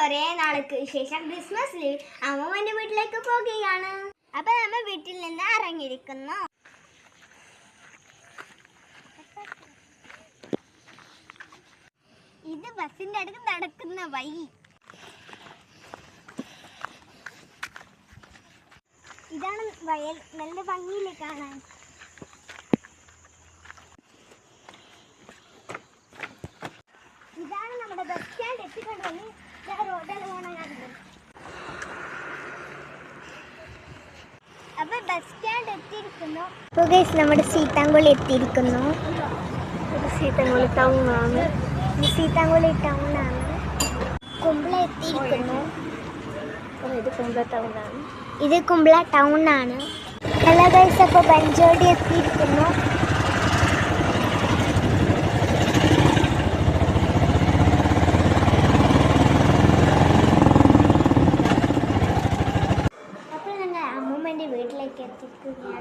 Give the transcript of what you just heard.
കുറേ നാൾക്ക് ശേഷം ക്രിസ്മസിൽ അമ്മൂമ്മന്റെ വീട്ടിലേക്ക് പോകുകയാണ്. അപ്പൊ നമ്മൾ വീട്ടിൽ നിന്ന് ഇറങ്ങിയിരിക്കുന്നു. ഇത് ബസിന്റെ അടുത്ത് നടക്കുന്ന വഴി. ഇതാണ് വയൽ, നല്ല ഭംഗിയില് കാണാൻ. ഇതാണ് നമ്മുടെ ബസ് സ്റ്റാൻഡ് എത്തിക്കൊണ്ടത്. റോഡാണ് കാണാനുണ്ട്. അപ്പൊ ബസ് സ്റ്റാൻഡ് എത്തിയിരിക്കുന്നു. നമ്മുടെ സീതാങ്കുളി എത്തിയിരിക്കുന്നു. സീതാങ്കുളി ടൗൺ ആണ്. സീതാങ്കുളി ടൗൺ ആണ്. കുമ്പള എത്തിയിരിക്കുന്നു. ഇത് കുമ്പള ടൗൺ ആണ്. ഇത് കുമ്പള ടൗൺ ആണ്. ഹലോ ഗൈസ്, അപ്പോൾ ബഞ്ചോടി എത്തിയിരിക്കുന്നു. അപ്പോൾ ഞങ്ങൾ അമ്മൂമ്മൻ്റെ വീട്ടിലേക്ക് എത്തിക്കുകയാണ്.